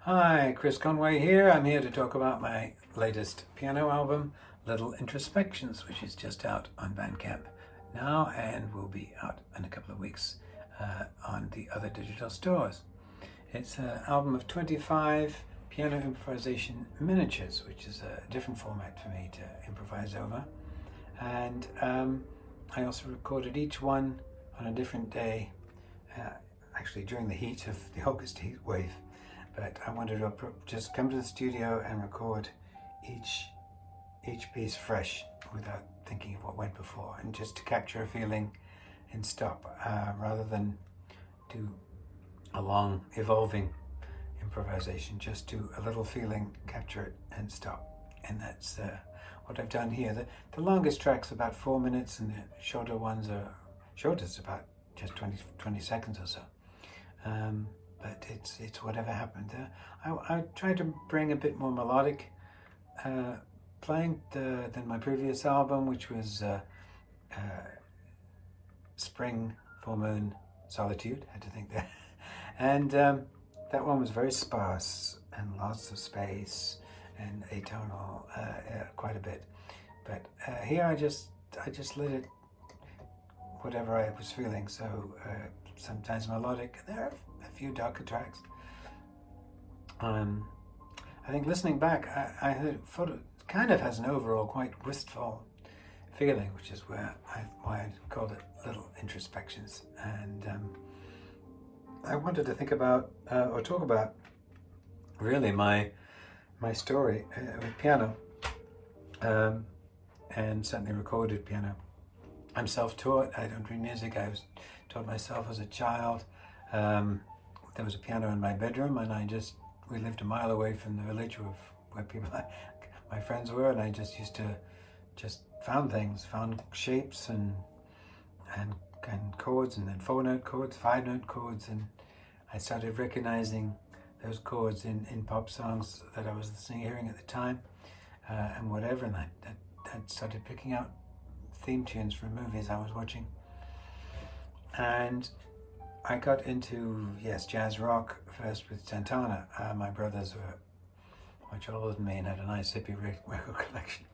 Hi, Chris Conway here. I'm here to talk about my latest piano album, Little Introspections, which is just out on Bandcamp now and will be out in a couple of weeks on the other digital stores. It's an album of 25 piano improvisation miniatures, which is a different format for me to improvise over. And I also recorded each one on a different day, actually during the heat of the August heat wave. But I wanted to just come to the studio and record each piece fresh without thinking of what went before, and just to capture a feeling and stop, rather than do a long evolving improvisation. Just do a little feeling, capture it and stop. And that's what I've done here. The longest track's about 4 minutes and the shorter ones are shortest about just 20 seconds or so. But it's whatever happened. I tried to bring a bit more melodic playing than my previous album, which was Spring, Full Moon, Solitude. I had to think there. And that one was very sparse and lots of space and atonal, quite a bit. But here I just let it, whatever I was feeling. So sometimes melodic. There are a few darker tracks. I think listening back, I thought it kind of has an overall quite wistful feeling, which is why I called it Little Introspections. And I wanted to think about or talk about really my story with piano, and certainly recorded piano. I'm self-taught. I don't read music. I was taught myself as a child. There was a piano in my bedroom, and we lived a mile away from the village where people, my friends were, and I just used to found shapes and chords, and then 4-note chords, 5-note chords, and I started recognizing those chords in pop songs that I was hearing at the time, and whatever, and I started picking out theme tunes from movies I was watching. And I got into, jazz rock first with Santana. My brothers were much older than me and had a nice hippie record collection.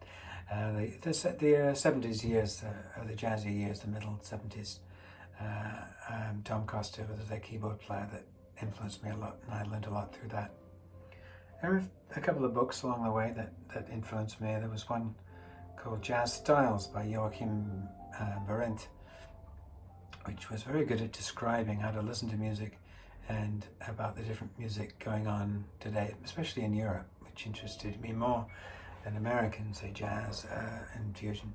The 70s years, the jazzy years, the middle 70s. Tom Costa was their keyboard player that influenced me a lot, and I learned a lot through that. There were a couple of books along the way that influenced me. There was one called Jazz Styles by Joachim Berendt, which was very good at describing how to listen to music and about the different music going on today, especially in Europe, which interested me more than American, say jazz and fusion,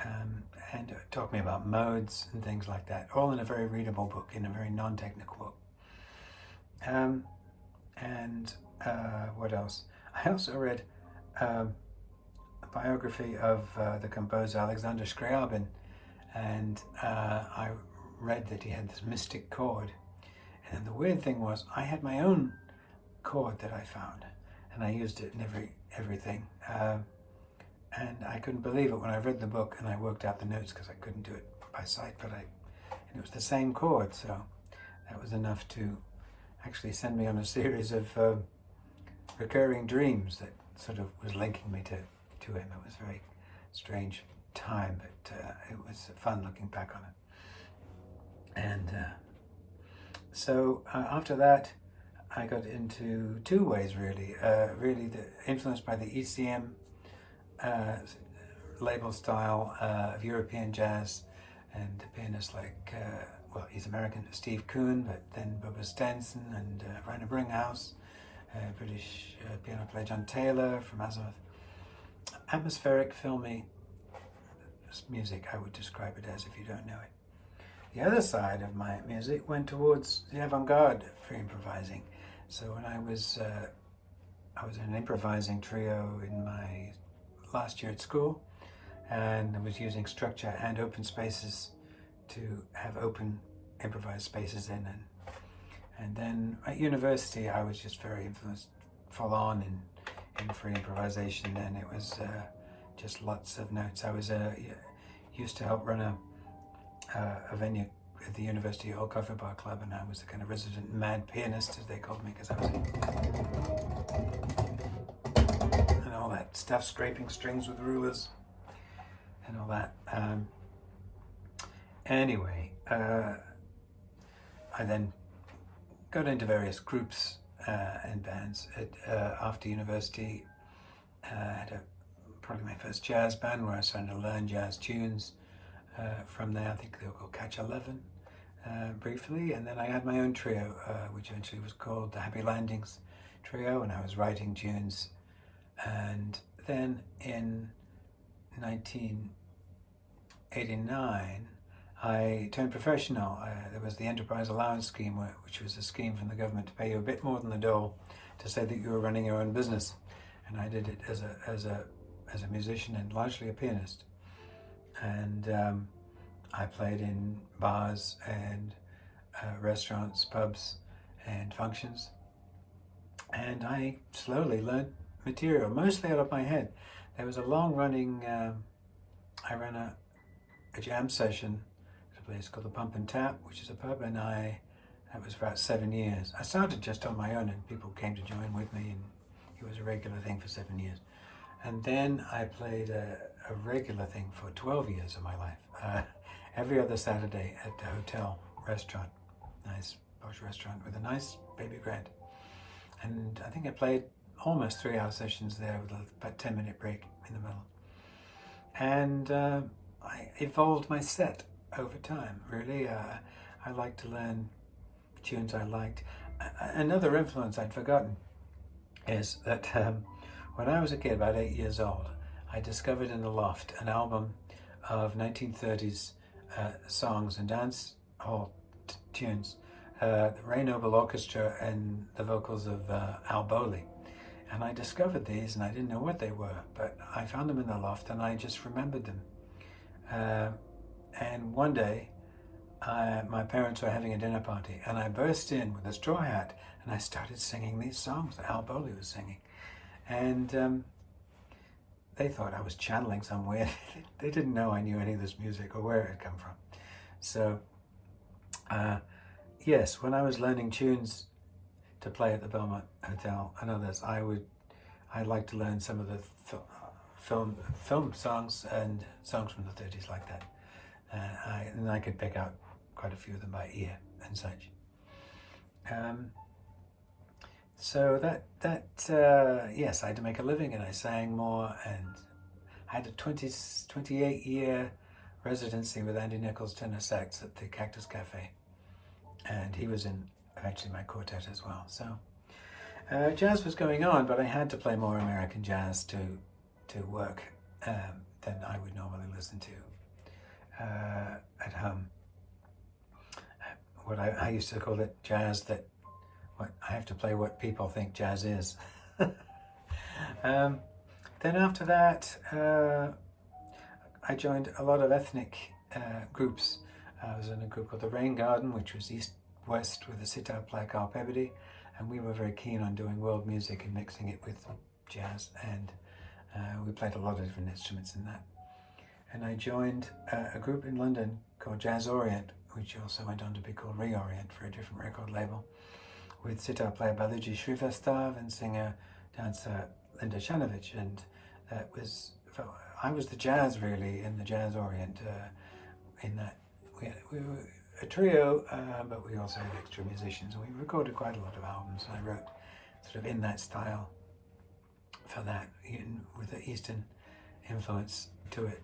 and taught me about modes and things like that, all in a very readable book, in a very non-technical book. What else? I also read a biography of the composer Alexander Scriabin, and I read that he had this mystic chord. And then the weird thing was, I had my own chord that I found, and I used it in everything. And I couldn't believe it when I read the book and I worked out the notes, because I couldn't do it by sight, and it was the same chord, so that was enough to actually send me on a series of recurring dreams that sort of was linking me to him. It was a very strange time, but it was fun looking back on it. And so after that, I got into two ways really, influenced by the ECM label style of European jazz, and pianists like, he's American, Steve Kuhn, but then Bubba Stenson and Rainer Bringhaus, British piano player John Taylor from Azimuth. Atmospheric, filmy music, I would describe it as, if you don't know it. The other side of my music went towards the avant-garde for improvising. So when I was in an improvising trio in my last year at school, and I was using structure and open spaces to have open improvised spaces in, and then at university I was just very influenced full on in free improvisation, and it was just lots of notes. I was used to help run a venue at the university, Old Coffee Bar Club, and I was the kind of resident mad pianist, as they called me, because I was stuff, scraping strings with rulers and all that. Anyway, I then got into various groups and bands after university. I had probably my first jazz band where I started to learn jazz tunes. From there, I think they were called Catch 11 briefly, and then I had my own trio, which eventually was called the Happy Landings Trio, and I was writing tunes. And then in 1989, I turned professional. There was the Enterprise Allowance Scheme, which was a scheme from the government to pay you a bit more than the dole to say that you were running your own business. And I did it as a musician and largely a pianist. And I played in bars and restaurants, pubs, and functions. And I slowly learned material, mostly out of my head. There was a long-running, I ran a jam session at a place called the Pump and Tap, which is a pub, and that was for about 7 years. I started just on my own, and people came to join with me, and it was a regular thing for 7 years. And then I played a regular thing for 12 years of my life, every other Saturday at the hotel restaurant, nice posh restaurant with a nice baby grand. And I think I played almost 3-hour sessions there with about 10-minute break in the middle. And I evolved my set over time, really. I like to learn tunes I liked. Another influence I'd forgotten is that when I was a kid, about 8 years old, I discovered in Aloft an album of 1930s songs and dance hall tunes, the Ray Noble Orchestra and the vocals of Al Bowley. And I discovered these, and I didn't know what they were, but I found them in the loft, and I just remembered them. And one day, my parents were having a dinner party, and I burst in with a straw hat, and I started singing these songs that Al Bowley was singing. And they thought I was channeling some weird. They didn't know I knew any of this music or where it had come from. So, yes, when I was learning tunes to play at the Belmont Hotel and others, I'd like to learn some of the film songs and songs from the 30s like that. And I could pick out quite a few of them by ear and such. So yes, I had to make a living, and I sang more, and I had a 28-year residency with Andy Nichols tenor sax at the Cactus Cafe, and he was in eventually my quartet as well. So jazz was going on, but I had to play more American jazz to work than I would normally listen to at home. What I used to call it jazz I have to play what people think jazz is. Then after that, I joined a lot of ethnic groups. I was in a group called the Rain Garden, which was east-west with the sitar player Carl Pebbody, and we were very keen on doing world music and mixing it with jazz, and we played a lot of different instruments in that. And I joined a group in London called Jazz Orient, which also went on to be called Reorient for a different record label, with sitar player Baluji Srivastav and singer-dancer Linda Shanovich. And I was the jazz, really, in the Jazz Orient, in that we were a trio, but we also had extra musicians, and we recorded quite a lot of albums. I wrote sort of in that style for that, with the Eastern influence to it.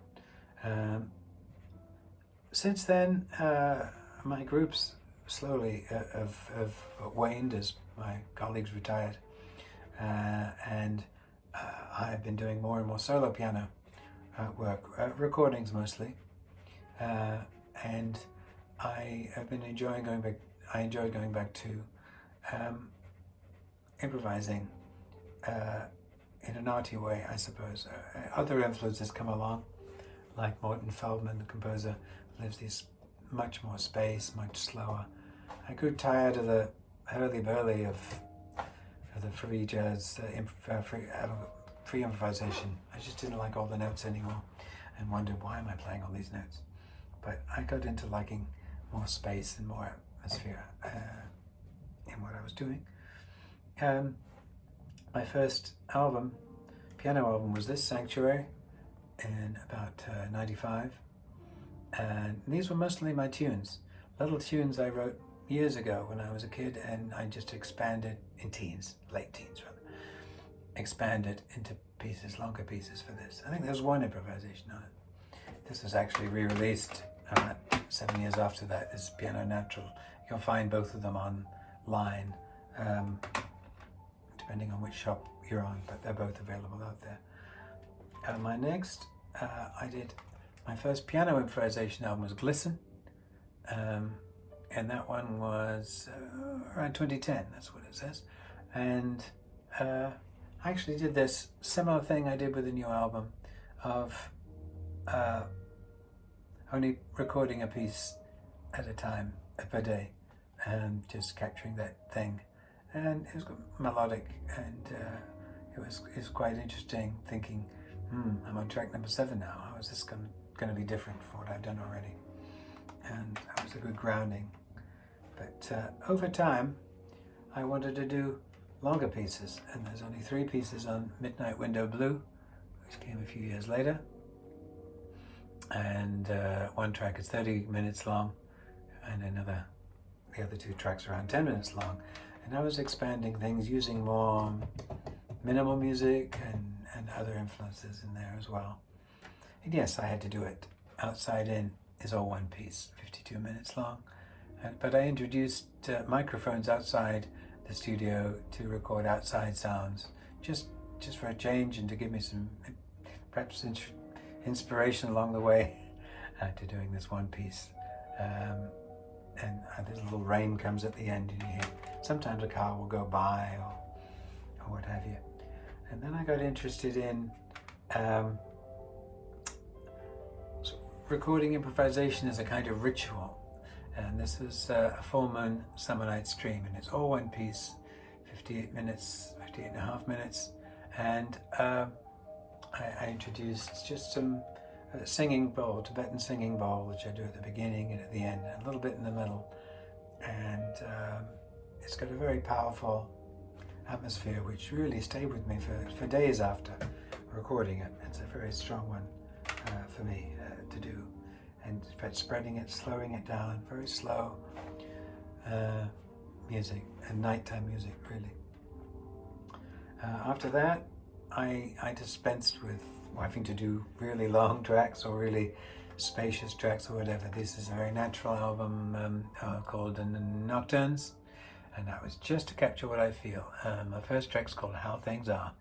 Since then, my groups slowly have waned as my colleagues retired, and I've been doing more and more solo piano work, recordings mostly, and I have been enjoying going back. I enjoyed going back to improvising in an arty way, I suppose. Other influences come along, like Morton Feldman, the composer, lives this much more space, much slower. I grew tired of the hurly-burly of the free jazz, free improvisation. I just didn't like all the notes anymore, and wondered, why am I playing all these notes? But I got into liking more space and more atmosphere in what I was doing. My first album, piano album was this, Sanctuary, in about 95. And these were mostly my tunes, little tunes I wrote years ago when I was a kid, and I just expanded in teens, late teens rather, expanded into pieces, longer pieces for this. I think there's one improvisation on it. This was actually re-released about 7 years after that, is Piano Natural. You'll find both of them online, depending on which shop you're on, but they're both available out there. My next, I did my first piano improvisation album was Glisten, and that one was around 2010, that's what it says. And I actually did this similar thing I did with the new album of only recording a piece at a time, per day, and just capturing that thing. And it was melodic, and it was quite interesting thinking, I'm on track number 7 now. How is this going to be different from what I've done already? And that was a good grounding. But over time, I wanted to do longer pieces, and there's only 3 pieces on Midnight Window Blue, which came a few years later. And one track is 30 minutes long, and the other 2 tracks around 10 minutes long. And I was expanding things using more minimal music and other influences in there as well. And yes, I had to do it. Outside In is all one piece, 52 minutes long. But I introduced microphones outside the studio to record outside sounds, just for a change, and to give me some perhaps inspiration along the way to doing this one piece. And this little rain comes at the end, and you hear sometimes a car will go by or what have you. And then I got interested in recording improvisation as a kind of ritual. And this was a full moon summer night stream, and it's all one piece, 58 and a half minutes. And I introduced just some singing bowl, Tibetan singing bowl, which I do at the beginning and at the end, and a little bit in the middle. And it's got a very powerful atmosphere, which really stayed with me for days after recording it. It's a very strong one for me to do. And spreading it, slowing it down, very slow music, and nighttime music, really. After that, I dispensed with having to do really long tracks or really spacious tracks or whatever. This is a very natural album called Nocturnes, and that was just to capture what I feel. My first track's called How Things Are,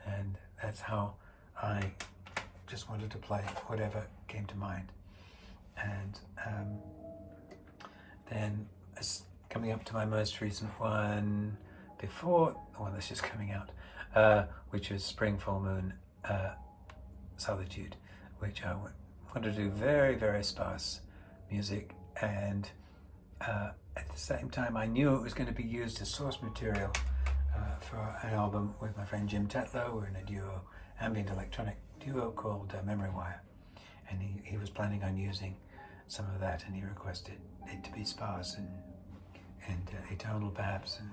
and that's how I just wanted to play whatever came to mind. And then coming up to my most recent one before the one that's just coming out, which is Spring Full Moon Solitude, which I wanted to do very, very sparse music, and at the same time I knew it was going to be used as source material for an album with my friend Jim Tetlow. We're in a duo, ambient electronic duo called Memory Wire, and he was planning on using some of that, and he requested it to be sparse and atonal perhaps, and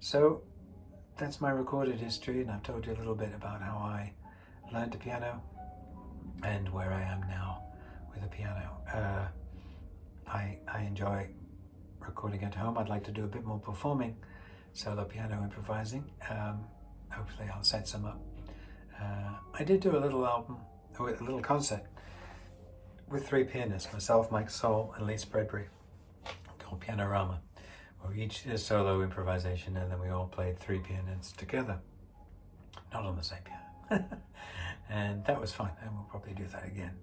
so that's my recorded history, and I've told you a little bit about how I learned the piano and where I am now with the piano. I enjoy recording at home. I'd like to do a bit more performing, solo piano improvising. Hopefully I'll set some up. I did do a little concert with 3 pianists, myself, Mike Soul, and Lee Spreadbury, called Pianorama, where we each did a solo improvisation, and then we all played 3 pianists together, not on the same piano. And that was fun, and we'll probably do that again.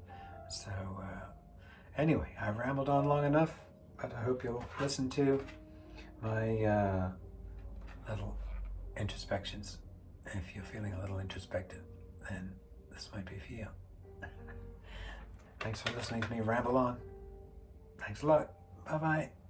So anyway, I've rambled on long enough, but I hope you'll listen to my little introspections. If you're feeling a little introspective, then this might be for you. Thanks for listening to me ramble on. Thanks a lot. Bye-bye.